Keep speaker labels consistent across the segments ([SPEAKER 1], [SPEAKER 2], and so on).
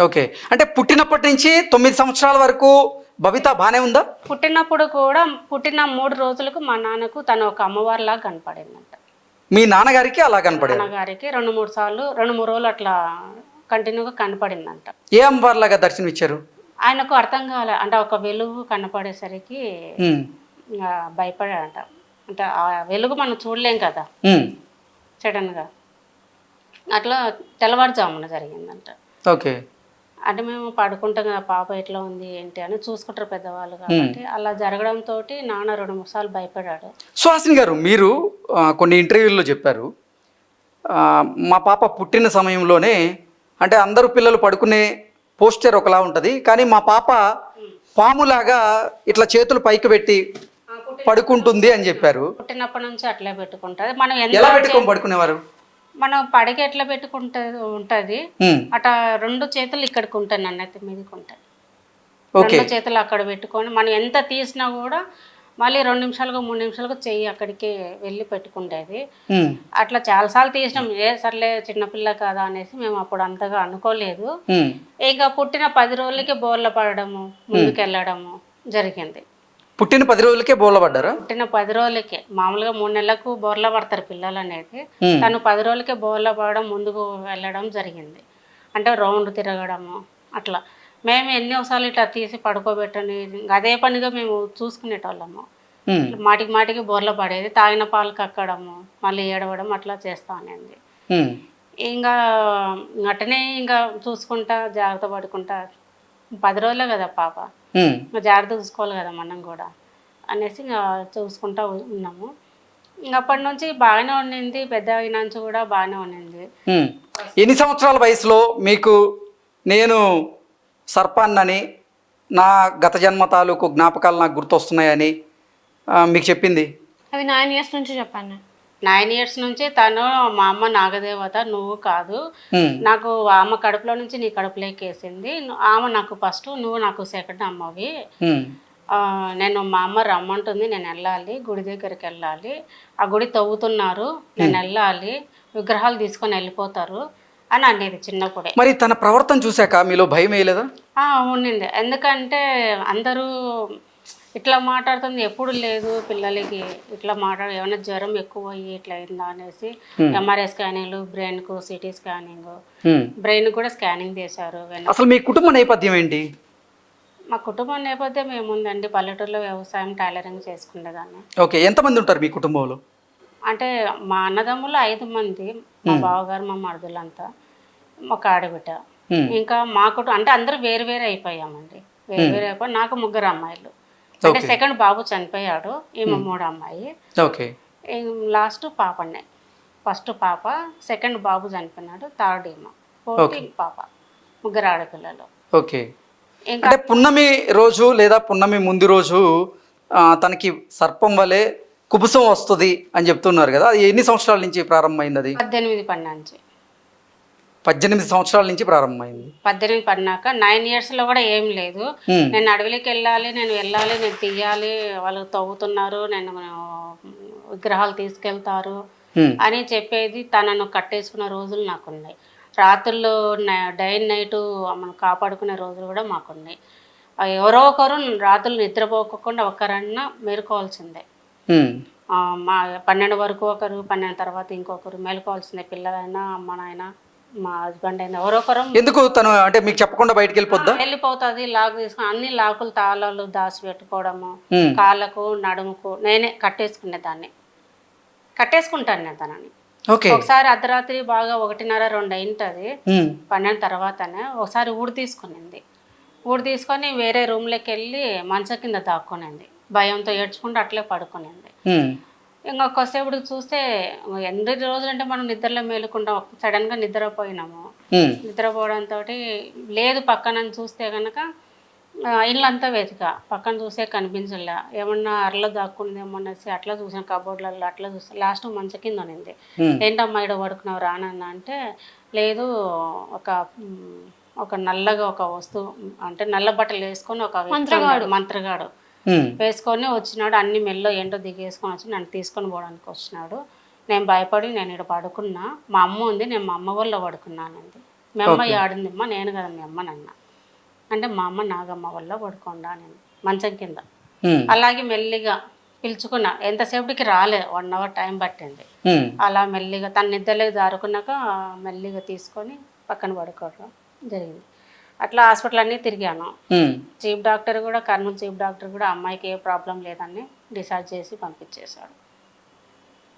[SPEAKER 1] Okay. అంటే పుట్టినప్పటి నుంచి 9 సంవత్సరాల వరకు బబిత బానే ఉందా?
[SPEAKER 2] పుట్టినప్పుడు కూడా పుట్టిన 3 రోజులకు మా నాన్నకు తను ఒక అమ్మవారిలాగా కనపడిందంట.
[SPEAKER 1] మీ నాన్నగారికి అలా కనపడేది.
[SPEAKER 2] నాన్నగారికి 2, 3 సార్లు 2, 3 రోజులు అట్లా కంటిన్యూగా కనపడిందంట.
[SPEAKER 1] ఏ అమ్మవారిలాగా దర్శనం ఇచ్చారు?
[SPEAKER 2] ఆయనకు అర్థం కాలే. అంటే ఒక వెలుగు కనపడేసరికి
[SPEAKER 1] ఉమ్,
[SPEAKER 2] భయపడాడంట. అంటే ఆ వెలుగు మనం చూడలేం కదా
[SPEAKER 1] ఉమ్,
[SPEAKER 2] సడన్గా. అట్లా తెల్లవారుజామున జరిగిందంట.
[SPEAKER 1] ఓకే.
[SPEAKER 2] అంటే మేము పడుకుంటాం కదా, పాప ఎట్లా ఉంది ఏంటి అని చూసుకుంటారు పెద్దవాళ్ళు కాబట్టి. అలా జరగడంతో నాన్న 2, 3 సార్లు భయపడాడు.
[SPEAKER 1] సుహాసిని గారు, మీరు కొన్ని ఇంటర్వ్యూల్లో చెప్పారు, ఆ, మా పాప పుట్టిన సమయంలోనే అంటే అందరూ పిల్లలు పడుకునే పోస్చర్ ఒకలా ఉంటుంది, కానీ మా పాప పాములాగా ఇట్లా చేతులు పైకి పెట్టి పడుకుంటుంది అని చెప్పారు.
[SPEAKER 2] పుట్టినప్పటి నుంచి అట్లే పెట్టుకుంటుంది. మనం
[SPEAKER 1] ఎలా పెట్టుకొని పడుకునేవారు?
[SPEAKER 2] మనం పడక ఎట్లా పెట్టుకుంటుంది ఉంటుంది
[SPEAKER 1] ఉమ్,
[SPEAKER 2] అట్లా 2 చేతులు ఇక్కడికి ఉంటాయి, నన్నెత్తి మీదకి ఉంటాయి.
[SPEAKER 1] ఓకే.
[SPEAKER 2] 2 చేతులు అక్కడ పెట్టుకొని మనం ఎంత తీసినా కూడా మళ్ళీ 2 నిమిషాలకు 3 నిమిషాలకు చెయ్యి అక్కడికి వెళ్ళి పెట్టుకుంటేది.
[SPEAKER 1] ఉమ్,
[SPEAKER 2] అట్లా చాలాసార్లు తీసినాం. సర్లే చిన్నపిల్ల కదా అనేసి మేము అప్పుడు అంతగా అనుకోలేదు.
[SPEAKER 1] ఉమ్,
[SPEAKER 2] ఇక పుట్టిన 10 రోజులకి బోర్ల పడడము, ముందుకెళ్ళడము జరిగింది.
[SPEAKER 1] పుట్టిన 10 రోజులకే బోర్ల పడ్డారా?
[SPEAKER 2] పుట్టిన 10 రోజులకే. మామూలుగా 3 నెలలకు బోర్ల పడతారు పిల్లలు అనేది.
[SPEAKER 1] ఉమ్,
[SPEAKER 2] తను 10 రోజులకే బోర్ల పడడం, ముందుకు వెళ్ళడం జరిగింది. అంటే రౌండ్ తిరగడము అట్లా. మేము ఎన్నోసార్లు ఇట్లా తీసి పడుకోబెట్టని అదే పనిగా మేము చూసుకునేటోళ్ళము.
[SPEAKER 1] ఉమ్,
[SPEAKER 2] మాటికి మాటికి బోర్ల పడేది. తాగిన పాలు కక్కడము, మళ్ళీ ఏడవడం అట్లా చేస్తా అనేది.
[SPEAKER 1] ఉమ్,
[SPEAKER 2] ఇంకా అట్టనే ఇంకా చూసుకుంటా జాగ్రత్త పడుకుంటా 10 రోజులే కదా పాప,
[SPEAKER 1] ఉమ్,
[SPEAKER 2] ఇంకా జాగ్రత్త చూసుకోవాలి కదా మనం కూడా అనేసి ఇంకా చూసుకుంటా ఉన్నాము. ఇంకా అప్పటి నుంచి బాగానే ఉండింది. పెద్ద అయిన నుంచి కూడా బాగానే ఉండింది.
[SPEAKER 1] ఉమ్. ఎన్ని సంవత్సరాల వయసులో మీకు నేను సర్పాన్నని, నా గత జన్మ తాలూకు జ్ఞాపకాలు నాకు గుర్తొస్తున్నాయని మీకు చెప్పింది?
[SPEAKER 3] అది 9 ఇయర్స్ నుంచి చెప్పాను.
[SPEAKER 2] 9 ఇయర్స్ నుంచి తను మా అమ్మ నాగదేవత, నువ్వు కాదు,
[SPEAKER 1] ఉమ్,
[SPEAKER 2] నాకు ఆమె కడుపులో నుంచి నీ కడుపులోకి వేసింది, ఆమె నాకు ఫస్ట్, నువ్వు నాకు సెకండ్ అమ్మవి.
[SPEAKER 1] ఉమ్,
[SPEAKER 2] నేను మా అమ్మ రమ్మంటుంది, నేను వెళ్ళాలి, గుడి దగ్గరికి వెళ్ళాలి, ఆ గుడి తవ్వుతున్నారు, నేను వెళ్ళాలి, విగ్రహాలు తీసుకొని వెళ్ళిపోతారు అని అనేది చిన్నప్పుడే.
[SPEAKER 1] మరి తన ప్రవర్తన చూశాక మీలో భయం వేయలేదా?
[SPEAKER 2] ఉండింది. ఎందుకంటే అందరూ ఇట్లా మాట్లాడుతుంది ఎప్పుడు లేదు పిల్లలకి, ఇట్లా ఏమైనా జ్వరం ఎక్కువ అయ్యి ఇట్లా అయిందా అనేసి ఎంఆర్ఐ స్కానింగ్లు, బ్రెయిన్కు సిటీ స్కానింగ్, బ్రెయిన్ కూడా స్కానింగ్ చేశారు.
[SPEAKER 1] అసలు మీ కుటుంబ నేపథ్యం ఏంటి?
[SPEAKER 2] మా కుటుంబం నేపథ్యం ఏముందండి, పల్లెటూరులో వ్యవసాయం, టైలరింగ్ చేసుకునేదాన్ని.
[SPEAKER 1] ఓకే. ఎంతమంది ఉంటారు మీ కుటుంబంలో?
[SPEAKER 2] అంటే మా అన్నదమ్ములు 5 మంది, మా బావగారు, మా మరుదులంతా, ఒక ఆడబిడ్డ. ఇంకా మా కుటుంబం అంటే అందరూ వేరు వేరు అయిపోయామండి. వేరు వేరు అయిపోయి నాకు 3 అమ్మాయిలు. అంటే సెకండ్ బాబు చనిపోయాడు, ఈమె 3 అమ్మాయి.
[SPEAKER 1] ఓకే.
[SPEAKER 2] లాస్ట్ పాపనే. ఫస్ట్ పాప, సెకండ్ బాబు చనిపోయినాడు, థర్డ్ ఈమె, ఫోర్త్ పాప. 3 ఆడపిల్లలు.
[SPEAKER 1] ఓకే. అంటే పున్నమి రోజు లేదా పున్నమి ముందు రోజు తనకి సర్పం వలె కుబుసం వస్తుంది అని చెప్తున్నారు కదా, అది ఎన్ని సంవత్సరాల నుంచి ప్రారంభమైంది? అది
[SPEAKER 2] 18 పడినాంచి.
[SPEAKER 1] 18 సంవత్సరాల నుంచి ప్రారంభమైంది.
[SPEAKER 2] 18 పడినాక 9 ఇయర్స్లో కూడా ఏం లేదు. నేను అడవిలోకి వెళ్ళాలి, నేను తీయాలి, వాళ్ళు తవ్వుతున్నారు, నేను విగ్రహాలు తీసుకెళ్తారు అని చెప్పేది తనను కట్టేసుకున్న రోజులు నాకున్నాయి. రాత్రుల్లో డే అండ్ నైట్ మనం కాపాడుకునే రోజులు కూడా మాకున్నాయి. ఎవరో ఒకరు రాత్రులు నిద్రపోకుండా ఒక్కరన్నా మేలుకోవాల్సిందే. మా 12 వరకు ఒకరు, 12 తర్వాత ఇంకొకరు మేలుకోవాల్సిందే. పిల్లలైనా, అమ్మనైనా, మా హస్బెండ్ అయినా ఎవరొకరు.
[SPEAKER 1] ఎందుకు తను అంటే మీకు చెప్పకుండా బయటకు
[SPEAKER 2] వెళ్ళిపోతుంది. లాక్ తీసుకుని అన్ని లాకులు తాళాలు దాచి పెట్టుకోవడము, కాళ్ళకు నడుముకు నేనే కట్టేసుకుంటాను నేను తనని. ఒకసారి అర్ధరాత్రి బాగా 1:30, 2 అయింటది, 12 తర్వాతనే ఒకసారి ఊడి తీసుకొని వేరే రూమ్లోకి వెళ్ళి మంచం కింద దాక్కునింది. భయంతో ఏడ్చుకుంటూ అట్లే పడుకునింది. ఇంకొకసేపుడికి చూస్తే ఎన్ని రోజులు అంటే మనం నిద్రలో మేలుకుంటాం, సడన్గా నిద్రపోయినాము. నిద్రపోవడంతో లేదు పక్కన చూస్తే కనుక ఇల్లంతా వెతికా, పక్కన చూసే కనిపించలే. ఏమన్నా అరలో దాక్కుందేమో అనేసి అట్లా చూసాను, కబోర్డ్లలో అట్లా చూసాను. లాస్ట్ మంచం కింద ఉన్నింది. ఏంటమ్మా ఇక్కడ పడుకున్నావు రానన్నా అంటే, లేదు ఒక నల్లగా ఒక వస్తువు, అంటే నల్ల బట్టలు వేసుకొని ఒక మంత్రగాడు వేసుకొని వచ్చినాడు. అన్ని మెల్లో ఏంటో దిగేసుకొని వచ్చి నన్ను తీసుకొని పోవడానికి వచ్చినాడు. నేను భయపడి నేను ఇక్కడ పడుకున్నా, మా అమ్మ ఉంది, నేను మా అమ్మ వల్ల పడుకున్నానండి. మీ అమ్మ ఆడిందమ్మా, నేను కదా మీ అమ్మని అన్న. అంటే మా అమ్మ నాగమ్మ వల్ల పడుకోండా నేను మంచం కింద. అలాగే మెల్లిగా పిలుచుకున్నా, ఎంతసేపటికి రాలే, 1 అవర్ టైం పట్టింది. అలా మెల్లిగా తన నిద్రలోకి జారుకున్నాక మెల్లిగా తీసుకొని పక్కన పడుకోవడం జరిగింది. అట్లా హాస్పిటల్ అన్నీ తిరిగాను. చీఫ్ డాక్టర్ కూడా, కర్నూలు చీఫ్ డాక్టర్ కూడా అమ్మాయికి ఏ ప్రాబ్లం లేదని డిసైడ్ చేసి పంపించేశాడు.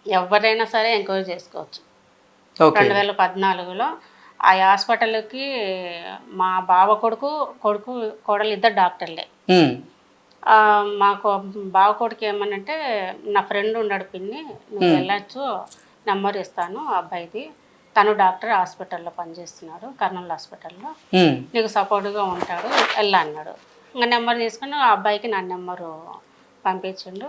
[SPEAKER 2] ఎవరైనా సరే ఎంక్వైరీ చేసుకోవచ్చు. 2014లో ఆ హాస్పిటల్కి మా బావ కొడుకు కోడలు ఇద్దరు డాక్టర్లే. మాకు బావ కొడుకు ఏమనంటే, నా ఫ్రెండ్ ఉన్నాడు పిన్ని, నువ్వు వెళ్ళచ్చు, నెంబర్ ఇస్తాను ఆ అబ్బాయిది, తను డాక్టర్ హాస్పిటల్లో పనిచేస్తున్నాడు, కర్నూలు హాస్పిటల్లో, నీకు సపోర్ట్గా ఉంటాడు, వెళ్ళా అన్నాడు. ఇంకా నెంబర్ తీసుకుని ఆ అబ్బాయికి నా నెంబరు పంపించిండు.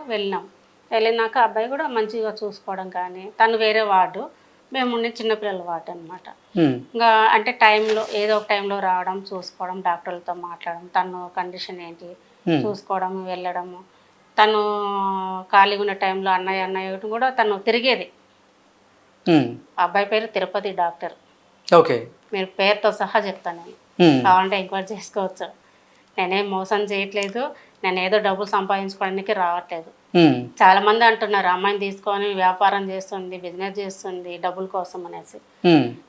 [SPEAKER 2] వెళ్ళినాక అబ్బాయి కూడా మంచిగా చూసుకోవడం కానీ, తను వేరే వార్డు, మేము ఉండే చిన్నపిల్లల వార్డు అనమాట. ఇంకా అంటే టైంలో ఏదో ఒక టైంలో రావడం, చూసుకోవడం, డాక్టర్లతో మాట్లాడడం, తను కండిషన్ ఏంటి చూసుకోవడం, వెళ్ళడము. తను ఖాళీగా ఉన్న టైంలో అన్నయ్య కూడా తను తిరిగేది. అబ్బాయి పేరు తిరుపతి డాక్టర్.
[SPEAKER 1] ఓకే,
[SPEAKER 2] మీరు పేరుతో సహా చెప్తాను, కావాలంటే ఎంక్వైరీ చేసుకోవచ్చు. నేనేం మోసం చేయట్లేదు, నేను ఏదో డబ్బులు సంపాదించుకోవడానికి రావట్లేదు. చాలా మంది అంటున్నారు అమ్మాయిని తీసుకొని వ్యాపారం చేస్తుంది, బిజినెస్ చేస్తుంది డబ్బుల కోసం అనేసి.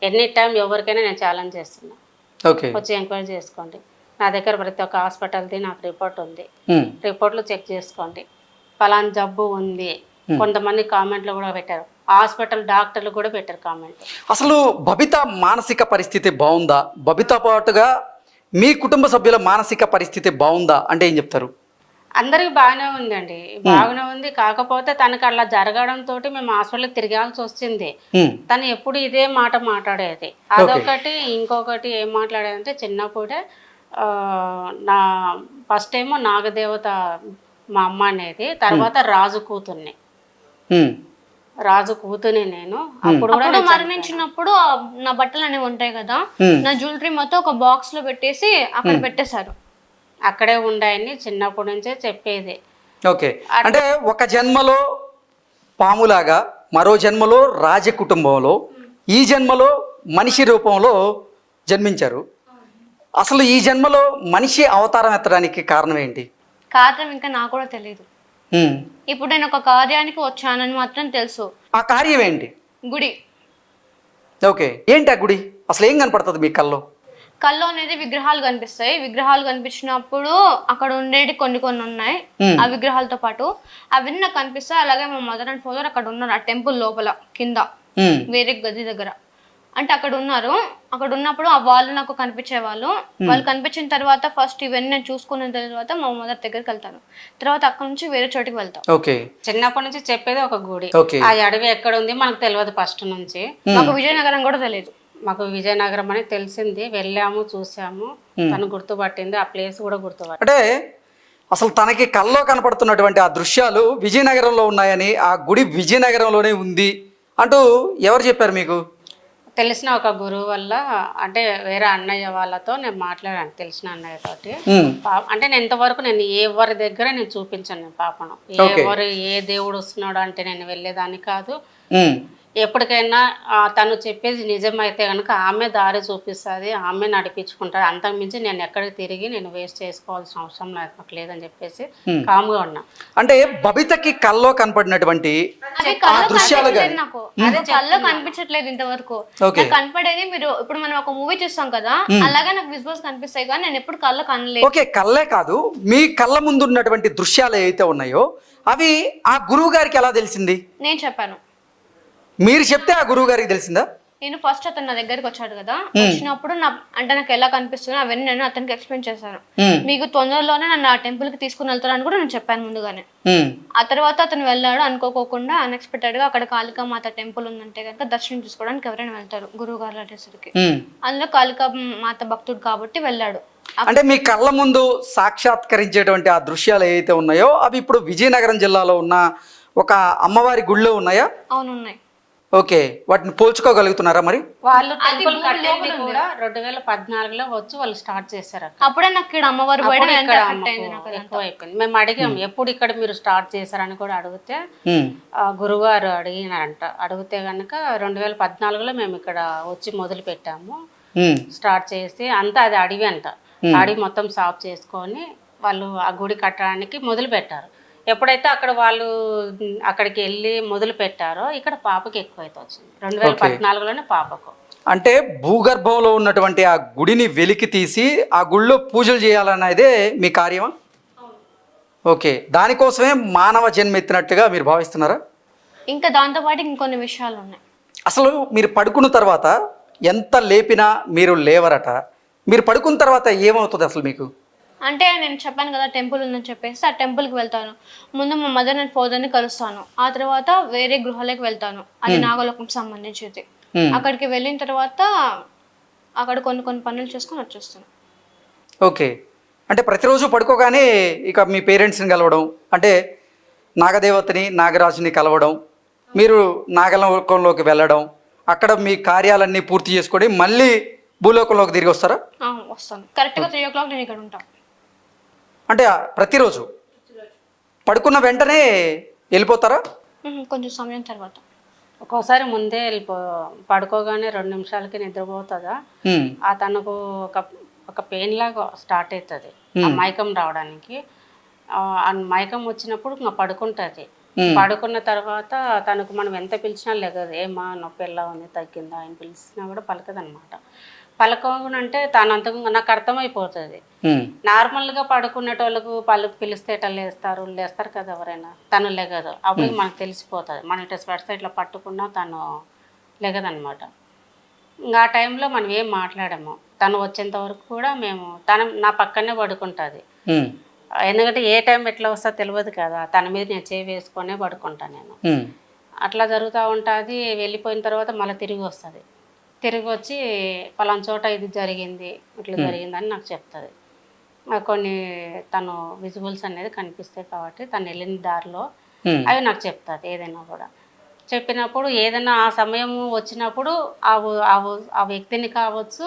[SPEAKER 2] ఎనీ టైం ఎవరికైనా నేను ఛాలెంజ్ చేస్తున్నా, వచ్చి ఎంక్వైరీ చేసుకోండి. నా దగ్గర ప్రతి ఒక్క హాస్పిటల్ది నాకు రిపోర్ట్ ఉంది, రిపోర్ట్లు చెక్ చేసుకోండి. ఫలానా జబ్బు ఉంది. కొంతమంది కామెంట్లు కూడా పెట్టారు, హాస్పిటల్ డాక్టర్లు కూడా పెట్టారు కామెంట్.
[SPEAKER 1] అసలు బబిత మానసిక పరిస్థితి బాగుందా? బబిత పాటుగా మీ కుటుంబ సభ్యుల మానసిక పరిస్థితి బాగుందా అంటే ఏం చెప్తారు?
[SPEAKER 2] అందరికి బాగానే ఉందండి, బాగానే ఉంది. కాకపోతే తనకు అలా జరగడంతో మేము హాస్పిటల్కి తిరగాల్సి వచ్చింది. తను ఎప్పుడు ఇదే మాట మాట్లాడేది. అదొకటి. ఇంకొకటి ఏం మాట్లాడేదంటే, చిన్నప్పుడే నా ఫస్ట్ ఏమో నాగదేవత మా అమ్మ అనేది, తర్వాత రాజు కూతుర్ని, రాజు కూతుని నేను. అప్పుడు
[SPEAKER 3] మరణించినప్పుడు నా బట్టలు అనేవి ఉంటాయి కదా, నా జ్యువెలరీ మొత్తం ఒక బాక్స్ లో పెట్టేసి అక్కడ పెట్టేశారు.
[SPEAKER 2] అక్కడే ఉండాయని చిన్నప్పటి నుంచే చెప్పేది.
[SPEAKER 1] ఓకే, అంటే ఒక జన్మలో పాములాగా, మరో జన్మలో రాజ కుటుంబంలో, ఈ జన్మలో మనిషి రూపంలో జన్మించారు. అసలు ఈ జన్మలో మనిషి అవతారం ఎత్తడానికి కారణం ఏంటి?
[SPEAKER 3] కారణం ఇంకా నాకు కూడా తెలియదు. ఇప్పుడు నేను ఒక కార్యానికి వచ్చానని మాత్రం తెలుసు.
[SPEAKER 1] ఆ కార్యం ఏంటి?
[SPEAKER 3] గుడి.
[SPEAKER 1] ఓకే, ఏంటి ఆ గుడి? అసలు ఏం కనపడుతుంది మీ కల్లో?
[SPEAKER 3] కల్లో అనేది విగ్రహాలు కనిపిస్తాయి. విగ్రహాలు కనిపించినప్పుడు అక్కడ ఉండేవి కొన్ని ఉన్నాయి ఆ విగ్రహాలతో పాటు, అవన్నీ నాకు కనిపిస్తాయి. అలాగే మా మదర్ అండ్ ఫాదర్ అక్కడ ఉన్నారు, ఆ టెంపుల్ లోపల కింద వేరే గది దగ్గర. అంటే అక్కడ ఉన్నారు. అక్కడ ఉన్నప్పుడు ఆ వాళ్ళు నాకు కనిపించే వాళ్ళు కనిపించిన తర్వాత ఫస్ట్ ఇవన్నీ నేను చూసుకున్న తర్వాత మా మదర్ దగ్గరికి వెళ్తాను. తర్వాత అక్కడ నుంచి వేరే చోటికి వెళ్తాం.
[SPEAKER 2] చిన్నప్పటి నుంచి చెప్పేది ఒక గుడి. ఆ అడవి ఎక్కడ ఉంది మనకు తెలియదు ఫస్ట్ నుంచి.
[SPEAKER 3] మాకు విజయనగరం కూడా తెలియదు.
[SPEAKER 2] మాకు విజయనగరం అని తెలిసింది, వెళ్ళాము, చూసాము, తను గుర్తుపట్టింది, ఆ ప్లేస్ కూడా గుర్తుపట్టింది.
[SPEAKER 1] అంటే అసలు తనకి కల్లో కనపడుతున్నటువంటి ఆ దృశ్యాలు విజయనగరంలో ఉన్నాయని, ఆ గుడి విజయనగరంలోనే ఉంది అంటూ ఎవరు చెప్పారు మీకు?
[SPEAKER 2] తెలిసిన ఒక గురువు వల్ల, అంటే వేరే అన్నయ్య వాళ్ళతో నేను మాట్లాడాను, తెలిసిన అన్నయ్యతోటి. అంటే నేను ఇంతవరకు నేను ఎవరి దగ్గర నేను చూపించాను నేను పాపను. ఎవరు ఏ దేవుడు వస్తున్నాడు అంటే నేను వెళ్ళేదాన్ని కాదు. ఎప్పటికైనా తను చెప్పేది నిజమైతే కనుక ఆమె దారి చూపిస్తుంది, ఆమె నడిపించుకుంటారు. అంతకుమించి నేను ఎక్కడికి తిరిగి నేను వేస్ట్ చేసుకోవాల్సిన అవసరం నాకు లేదని చెప్పేసి కామ్గా ఉన్నా.
[SPEAKER 1] అంటే బబితకి కల్లో కనపడినటువంటి
[SPEAKER 3] నాకు కల్లో కనిపించట్లేదు ఇంతవరకు. కనపడేది మీరు ఇప్పుడు మనం ఒక మూవీ చూస్తాం కదా, అలాగే నాకు విజువల్స్ కనిపిస్తాయి కానీ నేను ఎప్పుడు కల్లో కనలేదు.
[SPEAKER 1] ఓకే, కళ్ళే కాదు, మీ కళ్ళ ముందు ఉన్నటువంటి దృశ్యాలు ఏవైతే ఉన్నాయో అవి ఆ గురువు గారికి ఎలా తెలిసింది?
[SPEAKER 3] నేను చెప్పాను.
[SPEAKER 1] మీరు చెప్తే ఆ గురువు గారికి తెలిసిందా?
[SPEAKER 3] నేను ఫస్ట్ అతను నా దగ్గరికి వచ్చాడు కదా, వచ్చినప్పుడు అంటే నాకు ఎలా కనిపిస్తుందో అవన్నీ నేను అతనికి ఎక్స్ప్లెయిన్ చేశాను. మీకు తొందరలోనే నన్ను ఆ టెంపుల్ కి తీసుకుని వెళ్తానని కూడా నేను చెప్పాను ముందుగానే. ఆ తర్వాత అతను వెళ్ళాడు, అనుకోకుండా అన్ఎక్స్పెక్టెడ్ గా అక్కడ కాళికా మాత టెంపుల్ ఉందంటే కనుక దర్శనం చేసుకోవడానికి ఎవరైనా వెళ్తారు గురువు గారు అటేసరికి. అందులో కాళికా మాత భక్తుడు కాబట్టి వెళ్ళాడు.
[SPEAKER 1] అంటే మీ కళ్ళ ముందు సాక్షాత్కరించేటువంటి ఆ దృశ్యాలు ఏవైతే ఉన్నాయో అవి ఇప్పుడు విజయనగరం జిల్లాలో ఉన్న ఒక అమ్మవారి గుడిలో ఉన్నాయా?
[SPEAKER 3] అవును, ఉన్నాయి.
[SPEAKER 1] ఓకే, వాటిని పోల్చుకోగలుగుతున్నారా మరి?
[SPEAKER 2] వాళ్ళు టెంపుల్ కట్టింది కూడా 2014లో వచ్చి వాళ్ళు స్టార్ట్ చేశారు.
[SPEAKER 3] అప్పుడే నాకు ఇక్కడ అమ్మవారు
[SPEAKER 2] ఎక్కువ అయిపోయింది. మేము అడిగాం ఎప్పుడు ఇక్కడ మీరు స్టార్ట్ చేశారని కూడా అడిగితే గురువారు అడిగినారంట. అడిగితే కనుక 2014లో మేము ఇక్కడ వచ్చి మొదలు పెట్టాము, స్టార్ట్ చేసి అంతా అది అడవి అంట, అడవి మొత్తం సాఫ్ చేసుకొని వాళ్ళు ఆ గుడి కట్టడానికి మొదలు పెట్టారు. ఎప్పుడైతే అక్కడ వాళ్ళు అక్కడికి వెళ్ళి మొదలు పెట్టారో ఇక్కడ పాపకి ఎక్కువైతే వచ్చింది 2014లోనే పాపకు.
[SPEAKER 1] అంటే భూగర్భంలో ఉన్నటువంటి ఆ గుడిని వెలికి తీసి ఆ గుడిలో పూజలు చేయాలన్నదే మీ కార్యమా? ఓకే, దానికోసమే మానవ జన్మ ఎత్తినట్టుగా మీరు భావిస్తున్నారా?
[SPEAKER 3] ఇంకా దాంతోపాటు ఇంకొన్ని విషయాలు ఉన్నాయి.
[SPEAKER 1] అసలు మీరు పడుకున్న తర్వాత ఎంత లేపినా మీరు లేవరట. మీరు పడుకున్న తర్వాత ఏమవుతుంది అసలు మీకు?
[SPEAKER 3] అంటే నేను చెప్పాను కదా టెంపుల్ ఉందని చెప్పేసి ఆ టెంపుల్కి వెళ్తాను. ముందు మా మదర్ అండ్ ఫాదర్ని కలుస్తాను. ఆ తర్వాత వేరే గృహాలకు వెళ్తాను, అది నాగలోకం సంబంధించింది. అక్కడికి వెళ్ళిన తర్వాత అక్కడ కొన్ని పనులు చేసుకొని వచ్చేస్తాను.
[SPEAKER 1] ఓకే, అంటే ప్రతిరోజు పడుకోగానే ఇక మీ పేరెంట్స్ని కలవడం, అంటే నాగదేవతని నాగరాజుని కలవడం, మీరు నాగలోకంలోకి వెళ్ళడం, అక్కడ మీ కార్యాలన్నీ పూర్తి చేసుకొని మళ్ళీ భూలోకంలోకి తిరిగి వస్తారా?
[SPEAKER 3] వస్తాను. కరెక్ట్గా 3 o'clock నేను ఇక్కడ ఉంటాను.
[SPEAKER 1] అంటే ప్రతిరోజు పడుకున్న వెంటనే వెళ్ళిపోతారా?
[SPEAKER 3] కొంచెం సమయం తర్వాత.
[SPEAKER 2] ఒక్కోసారి ముందే పడుకోగానే 2 నిమిషాలకి నిద్రపోతుందా, ఆ తనకు ఒక పెయిన్ లాగా స్టార్ట్ అవుతుంది ఆ మైకం రావడానికి. ఆ మైకం వచ్చినప్పుడు ఇంకా పడుకుంటుంది. పడుకున్న తర్వాత తనకు మనం ఎంత పిలిచినా లేగదు. ఏమా నొప్పి ఎలా ఉంది, తగ్గిందా అని పిలిచినా కూడా పలకదనమాట. పలకనంటే తనంతగా నాకు అర్థమైపోతుంది. నార్మల్గా పడుకునేటోళ్ళకు పిలిస్తే లేస్తారు కదా ఎవరైనా, తను లెగదు. అప్పుడు మనకు తెలిసిపోతుంది. మన ఇట్లా స్వెట్ ఇట్లా పట్టుకున్నా తను లెగదనమాట. ఇంకా ఆ టైంలో మనం ఏం మాట్లాడము. తను వచ్చేంత వరకు కూడా నా పక్కనే పడుకుంటుంది. ఎందుకంటే ఏ టైం ఎట్లా వస్తా తెలియదు కదా, తన మీద నేను చేయి వేసుకొనే పడుకుంటాను నేను. అట్లా జరుగుతూ ఉంటుంది. వెళ్ళిపోయిన తర్వాత మళ్ళీ తిరిగి వస్తుంది. తిరిగి వచ్చి పలానా చోట ఇది జరిగింది, ఇట్లా జరిగిందని నాకు చెప్తుంది. కొన్ని తను విజువల్స్ అనేది కనిపిస్తాయి కాబట్టి తను వెళ్ళిన దారిలో అవి నాకు చెప్తుంది. ఏదైనా కూడా చెప్పినప్పుడు ఏదైనా ఆ సమయం వచ్చినప్పుడు ఆ వ్యక్తిని కావచ్చు,